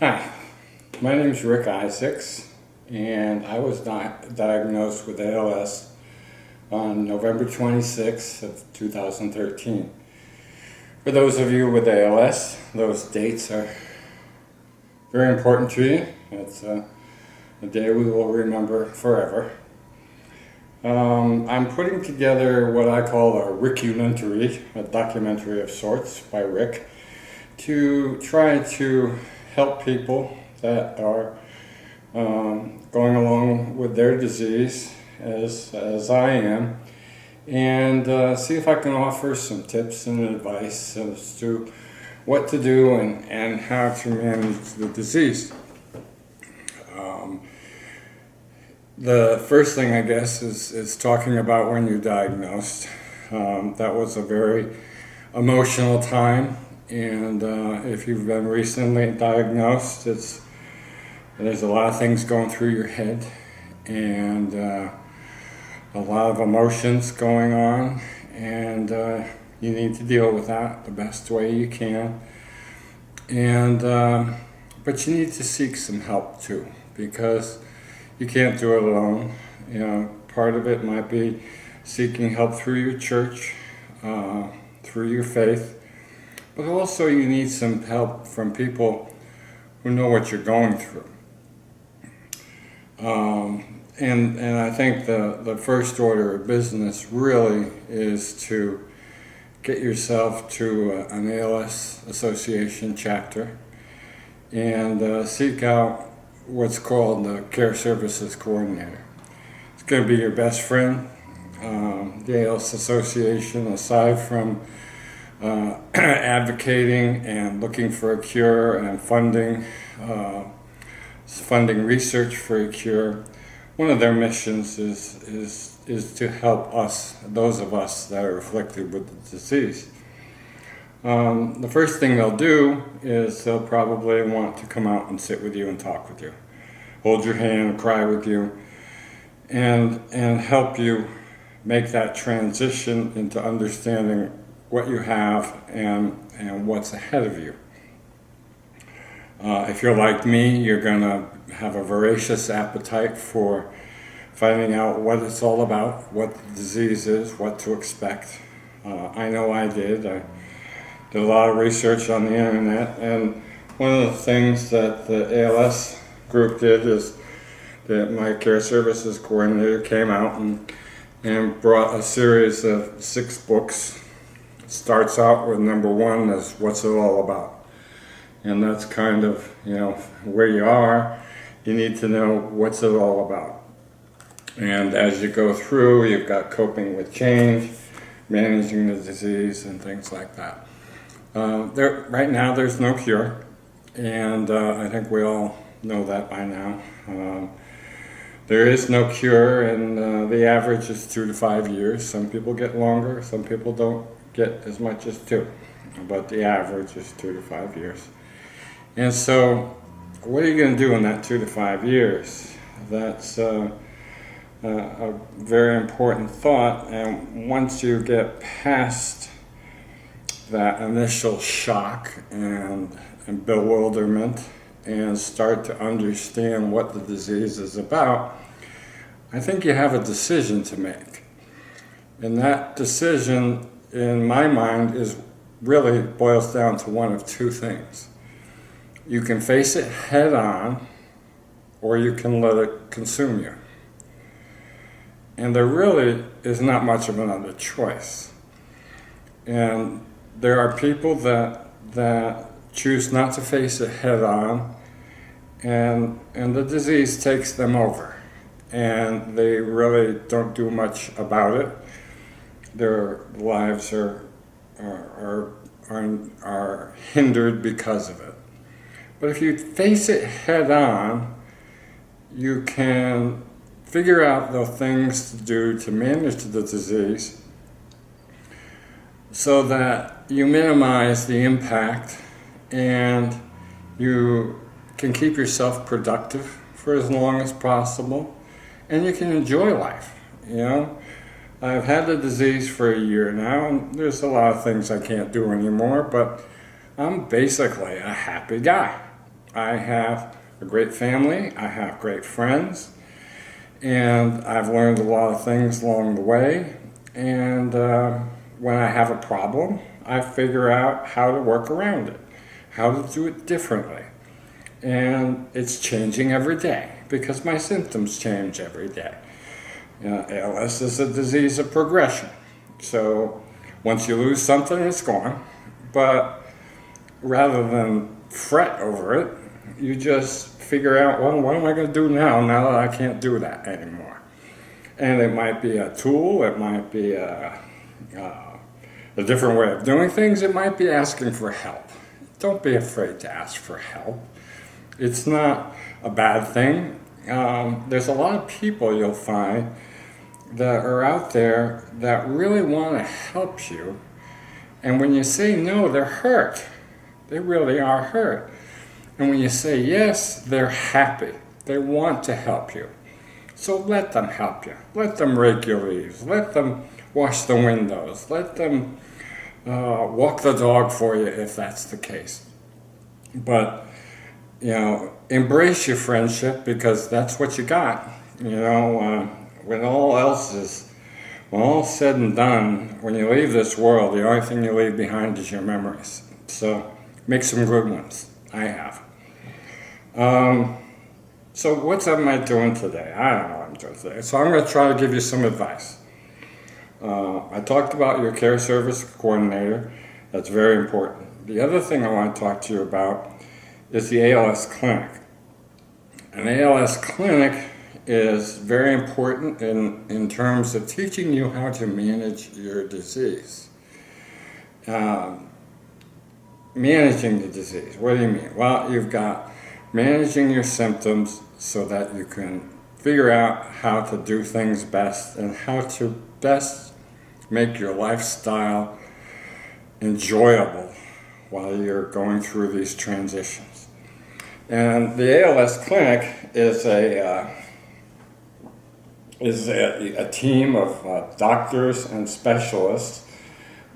Hi, my name is Rick Isaacs, and I was diagnosed with ALS on November 26th of 2013. For those of you with ALS, those dates are very important to you. It's a day we will remember forever. I'm putting together what I call a Rickumentary, a documentary of sorts by Rick, to try to help people that are going along with their disease as I am, and see if I can offer some tips and advice as to what to do and how to manage the disease. The first thing, I guess, is talking about when you're diagnosed. That was a very emotional time, and if you've been recently diagnosed, there's a lot of things going through your head, and a lot of emotions going on, and you need to deal with that the best way you can. And but you need to seek some help too, because you can't do it alone. You know, part of it might be seeking help through your church, through your faith, but also you need some help from people who know what you're going through. And I think the first order of business really is to get yourself to an ALS Association chapter and seek out what's called the Care Services Coordinator. It's going to be your best friend. The ALS Association, aside from advocating and looking for a cure and funding research for a cure, one of their missions is to help us, those of us that are afflicted with the disease. The first thing they'll do is they'll probably want to come out and sit with you and talk with you, hold your hand, cry with you, and help you make that transition into understanding what you have and what's ahead of you. If you're like me, you're going to have a voracious appetite for finding out what it's all about, what the disease is, what to expect. I know I did. I did a lot of research on the internet, and one of the things that the ALS group did is that my Care Services Coordinator came out and brought a series of 6 books. It starts out with number 1 is What's It All About? And that's kind of, where you are, you need to know what's it all about. And as you go through, you've got coping with change, managing the disease, and things like that. Right now, there's no cure, and I think we all know that by now. There is no cure, and the average is 2 to 5 years. Some people get longer, some people don't get as much as 2, but the average is 2 to 5 years. And so, what are you going to do in that 2 to 5 years? That's a very important thought, and once you get past that initial shock and bewilderment and start to understand what the disease is about, I think you have a decision to make. And that decision, in my mind, really boils down to one of 2 things. You can face it head on, or you can let it consume you. And there really is not much of another choice. And there are people that choose not to face it head on, and the disease takes them over, and they really don't do much about it. Their lives are hindered because of it. But if you face it head on, you can figure out the things to do to manage the disease so that you minimize the impact and you can keep yourself productive for as long as possible, and you can enjoy life. I've had the disease for a year now, and there's a lot of things I can't do anymore, but I'm basically a happy guy. I have a great family, I have great friends, and I've learned a lot of things along the way. And when I have a problem, I figure out how to work around it, how to do it differently. And it's changing every day because my symptoms change every day. ALS is a disease of progression. So once you lose something, it's gone. But rather than fret over it, you just figure out, well, what am I going to do now that I can't do that anymore? And it might be a tool, it might be a different way of doing things, it might be asking for help. Don't be afraid to ask for help. It's not a bad thing. There's a lot of people you'll find that are out there that really want to help you. And when you say no, they're hurt. They really are hurt. And when you say yes, they're happy. They want to help you. So let them help you. Let them rake your leaves. Let them wash the windows. Let them walk the dog for you if that's the case. But, embrace your friendship because that's what you got. When all said and done, when you leave this world, the only thing you leave behind is your memories. So make some good ones. I have. So what am I doing today? I don't know what I'm doing today. So I'm going to try to give you some advice. I talked about your care service coordinator. That's very important. The other thing I want to talk to you about is the ALS clinic. An ALS clinic is very important in terms of teaching you how to manage your disease. Managing the disease, what do you mean? Well, you've got managing your symptoms so that you can figure out how to do things best and how to best make your lifestyle enjoyable while you're going through these transitions. And the ALS clinic is a team of doctors and specialists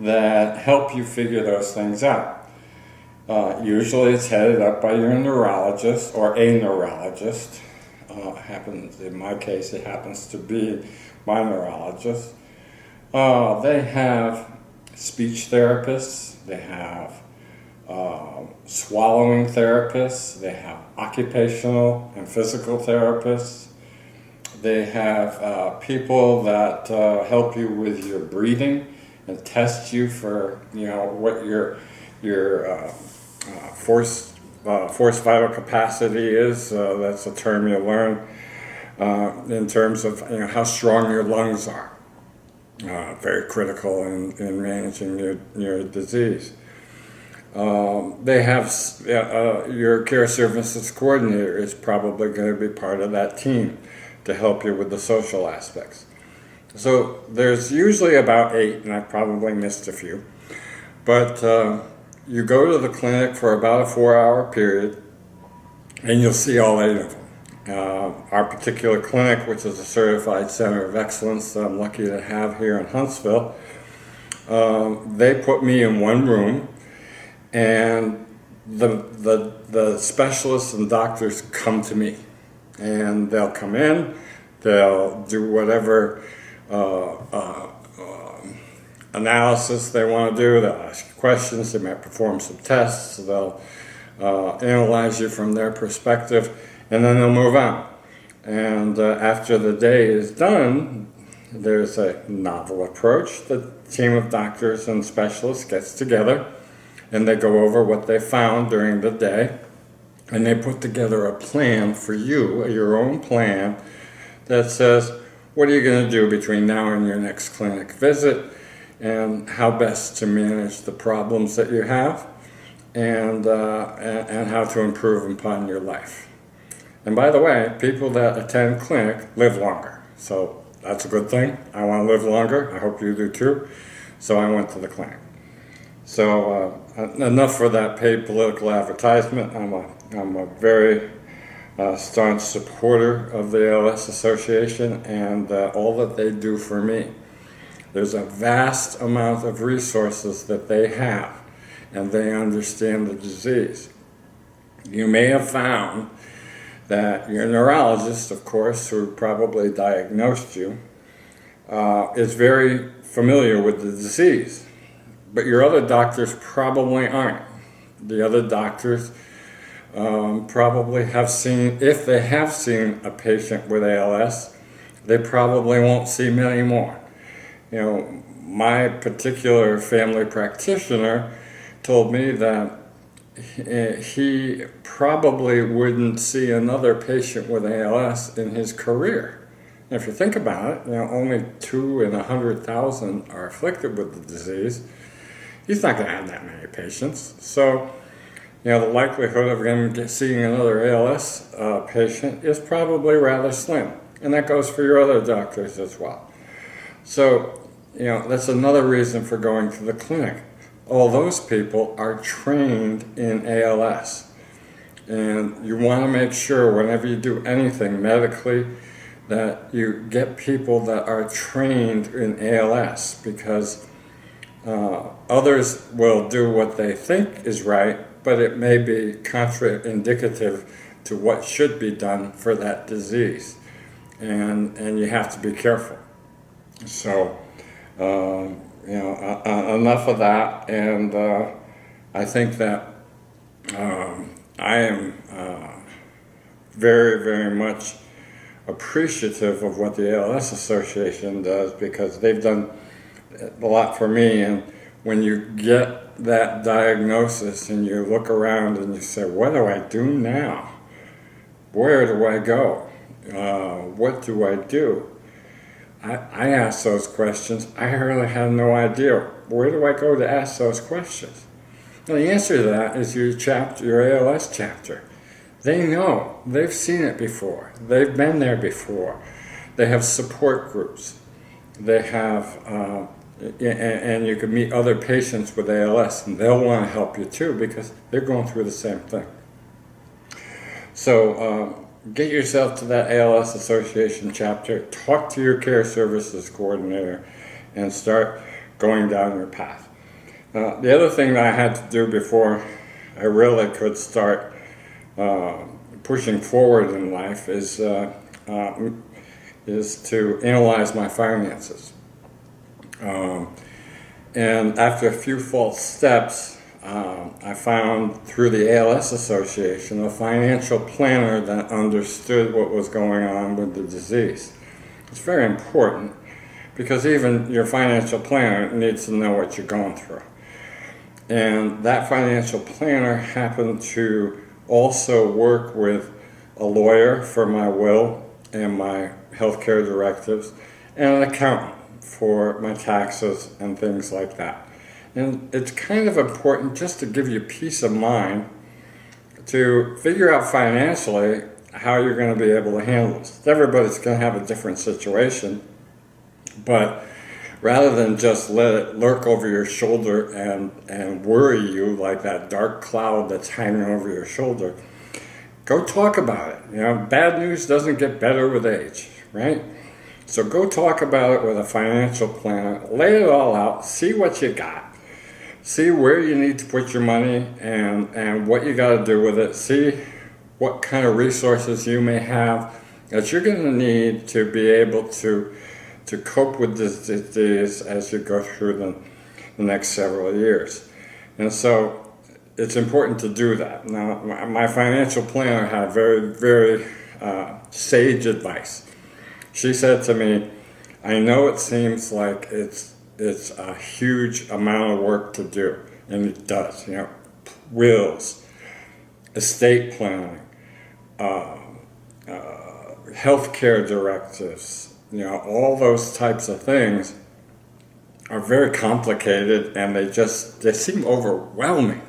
that help you figure those things out. Usually it's headed up by your neurologist or a neurologist. In my case, it happens to be my neurologist. They have speech therapists, they have swallowing therapists, they have occupational and physical therapists, they have people that help you with your breathing and test you for what your force vital capacity is. That's a term you learn in terms of how strong your lungs are. Very critical in managing your disease. They have your care services coordinator is probably going to be part of that team to help you with the social aspects. So there's usually about 8, and I probably missed a few. But you go to the clinic for about a 4-hour period, and you'll see all 8 of them. Our particular clinic, which is a certified center of excellence that I'm lucky to have here in Huntsville, they put me in one room, and the specialists and doctors come to me. And they'll come in, they'll do whatever analysis they want to do, they'll ask you questions, they might perform some tests, they'll analyze you from their perspective, and then they'll move on. And after the day is done, there's a novel approach. The team of doctors and specialists gets together, and they go over what they found during the day, and they put together a plan for you, your own plan, that says, what are you going to do between now and your next clinic visit, and how best to manage the problems that you have, and how to improve upon your life. And by the way, people that attend clinic live longer, so that's a good thing. I want to live longer. I hope you do too. So I went to the clinic. So enough for that paid political advertisement. I'm a very staunch supporter of the ALS Association and all that they do for me. There's a vast amount of resources that they have, and they understand the disease. You may have found that your neurologist, of course, who probably diagnosed you, is very familiar with the disease, but your other doctors probably aren't. The other doctors probably have seen, if they have seen a patient with ALS, they probably won't see many more. You know, my particular family practitioner told me that he probably wouldn't see another patient with ALS in his career. And if you think about it, you know, only 2 in 100,000 are afflicted with the disease. He's not going to have that many patients. So, you know, the likelihood of him seeing another ALS patient is probably rather slim. And that goes for your other doctors as well. So, you know, that's another reason for going to the clinic. All those people are trained in ALS. And you want to make sure whenever you do anything medically that you get people that are trained in ALS, because others will do what they think is right, but it may be contraindicative to what should be done for that disease. And you have to be careful. So, you know, enough of that. And I think that I am very, very much appreciative of what the ALS Association does, because they've done a lot for me. And when you get that diagnosis and you look around and you say, what do I do now? Where do I go? What do I do? I ask those questions. I really have no idea. Where do I go to ask those questions? Well, the answer to that is your ALS chapter. They know. They've seen it before. They've been there before. They have support groups. They have, and you can meet other patients with ALS, and they'll want to help you too, because they're going through the same thing. So get yourself to that ALS Association chapter, talk to your care services coordinator, and start going down your path. The other thing that I had to do before I really could start pushing forward in life is to analyze my finances. And after a few false steps, I found through the ALS Association a financial planner that understood what was going on with the disease. It's very important, because even your financial planner needs to know what you're going through. And that financial planner happened to also work with a lawyer for my will and my healthcare directives, and an accountant for my taxes and things like that. And it's kind of important, just to give you peace of mind, to figure out financially how you're going to be able to handle this. Everybody's going to have a different situation, but rather than just let it lurk over your shoulder and worry you like that dark cloud that's hanging over your shoulder, go talk about it. You know, bad news doesn't get better with age, right? So go talk about it with a financial planner, lay it all out, see what you got. See where you need to put your money and what you got to do with it. See what kind of resources you may have that you're going to need to be able to cope with this disease as you go through the next several years. And so it's important to do that. Now, my financial planner had very, very sage advice. She said to me, I know it seems like it's a huge amount of work to do, and it does. You know, wills, estate planning, healthcare directives, you know, all those types of things are very complicated, and they seem overwhelming.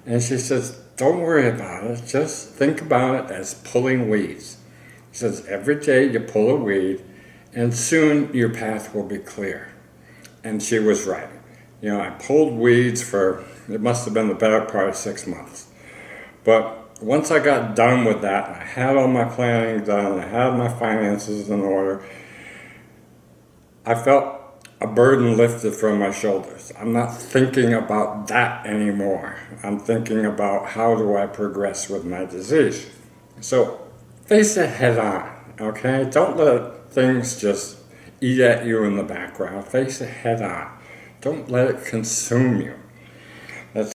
And she says, don't worry about it, just think about it as pulling weeds. She says, every day you pull a weed, and soon your path will be clear. And she was right. You know, I pulled weeds for, it must have been the better part of 6 months. But once I got done with that, I had all my planning done, I had my finances in order, I felt a burden lifted from my shoulders. I'm not thinking about that anymore. I'm thinking about how do I progress with my disease. So face it head on, okay? Don't let things just eat at you in the background. Face it head on. Don't let it consume you.